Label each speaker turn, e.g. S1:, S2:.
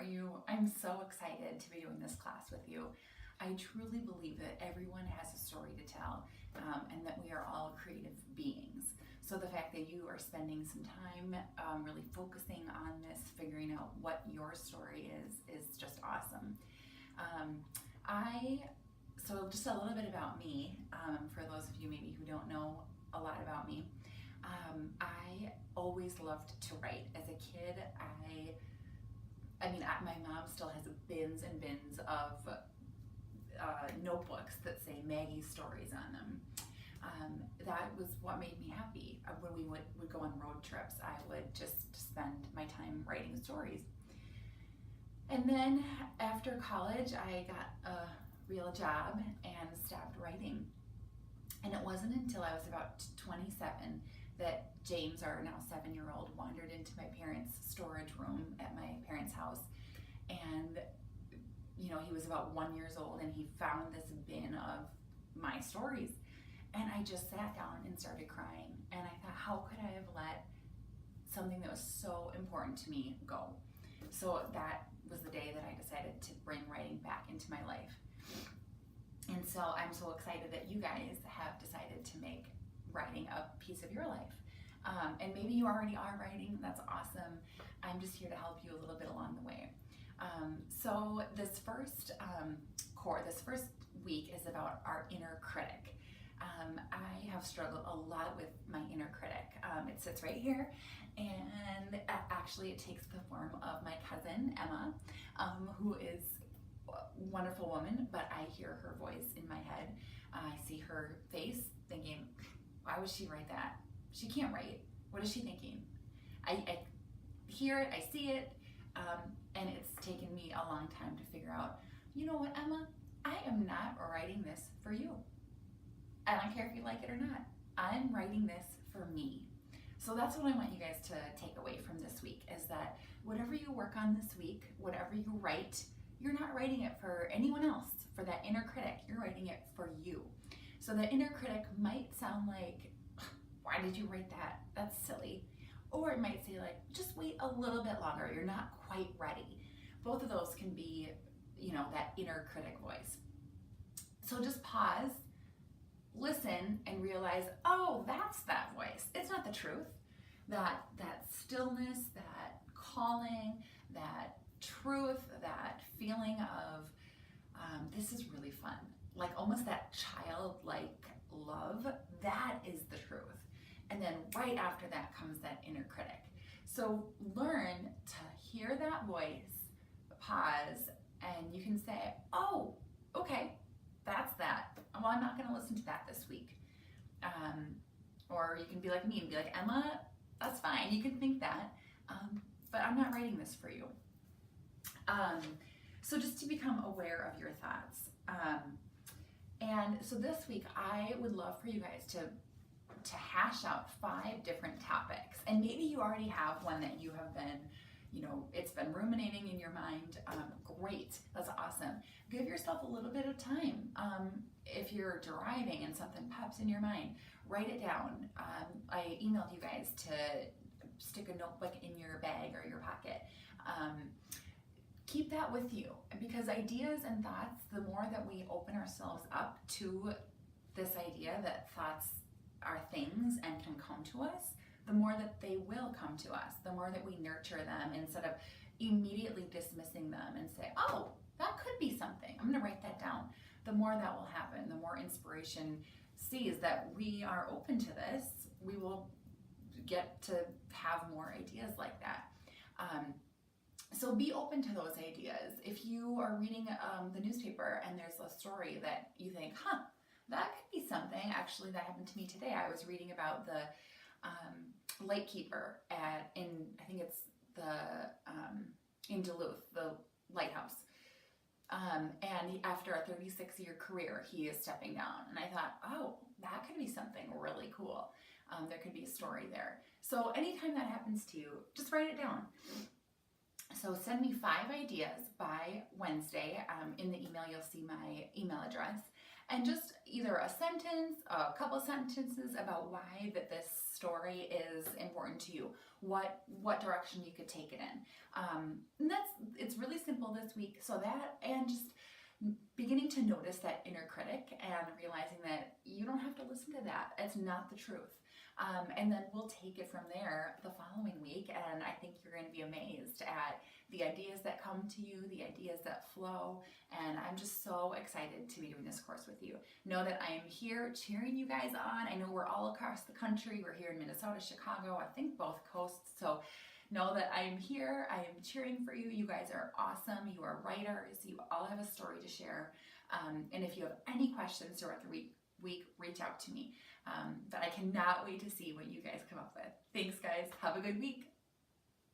S1: you? I'm so excited to be doing this class with you. I truly believe that everyone has a story to tell, and that we are all creative beings. So the fact that you are spending some time really focusing on this, figuring out what your story is just awesome. So just a little bit about me, for those of you maybe who don't know a lot about me. I always loved to write. As a kid, my mom still has bins and bins of notebooks that say Maggie stories on them. That was what made me happy. When we would go on road trips, I would just spend my time writing stories. And then after college, I got a real job and stopped writing. And it wasn't until I was about 27 that James, our now 7-year-old, wandered into my parents' storage room at my parents' house. And he was about 1 year old, and he found this bin of my stories. And I just sat down and started crying. And I thought, how could I have let something that was so important to me go? So that was the day that I decided to bring writing back into my life. And so I'm so excited that you guys have decided to make writing a piece of your life. And maybe you already are writing, that's awesome. I'm just here to help you a little bit along the way. So this first week is about our inner critic. I have struggled a lot with my inner critic. It sits right here, and actually it takes the form of my cousin, Emma, who is a wonderful woman, but I hear her voice in my head. I see her face thinking, why would she write that? She can't write. What is she thinking? I hear it, I see it, and it's taken me a long time to figure out, you know what, Emma? I am not writing this for you. I don't care if you like it or not. I'm writing this for me. So that's what I want you guys to take away from this week, is that whatever you work on this week, whatever you write, you're not writing it for anyone else, for that inner critic. You're writing it for you. So the inner critic might sound like, why did you write that? That's silly. Or it might say like, just wait a little bit longer. You're not quite ready. Both of those can be, that inner critic voice. So just pause, listen, and realize, oh, that's that voice. It's not the truth. That stillness, that calling, that truth, that feeling of this is really fun. Like almost that childlike love, that is the truth. And then right after that comes that inner critic. So learn to hear that voice, pause, and you can say, oh, okay, that's that. Well, I'm not going to listen to that this week. Or you can be like me and be like, Emma, that's fine. You can think that, but I'm not writing this for you. So just to become aware of your thoughts. And so this week, I would love for you guys to hash out 5 different topics. And maybe you already have one that you have been, it's been ruminating in your mind. Great, that's awesome. Give yourself a little bit of time. If you're driving and something pops in your mind, write it down. I emailed you guys to stick a notebook in your bag or your pocket. Keep that with you, because ideas and thoughts, the more that we open ourselves up to this idea that thoughts are things and can come to us, the more that they will come to us, the more that we nurture them instead of immediately dismissing them and say, oh, that could be something. I'm going to write that down. The more that will happen, the more inspiration sees that we are open to this, we will get to have more ideas like that. So be open to those ideas. If you are reading the newspaper and there's a story that you think, that could be something. Actually, that happened to me today. I was reading about the lightkeeper in Duluth, the lighthouse. And after a 36-year career, he is stepping down. And I thought, oh, that could be something really cool. There could be a story there. So anytime that happens to you, just write it down. So send me 5 ideas by Wednesday. In the email, you'll see my email address. and just either a sentence, a couple sentences about why that this story is important to you, what direction you could take it in. And it's really simple this week. So that, and just beginning to notice that inner critic and realizing that you don't have to listen to that. It's not the truth. And then we'll take it from there the following week. And I think you're going to be amazed at the ideas that come to you, the ideas that flow. And I'm just so excited to be doing this course with you. Know that I am here cheering you guys on. I know we're all across the country. We're here in Minnesota, Chicago, I think both coasts. So know that I am here. I am cheering for you. You guys are awesome. You are writers. You all have a story to share. And if you have any questions throughout the week, reach out to me. But I cannot wait to see what you guys come up with. Thanks, guys. Have a good week.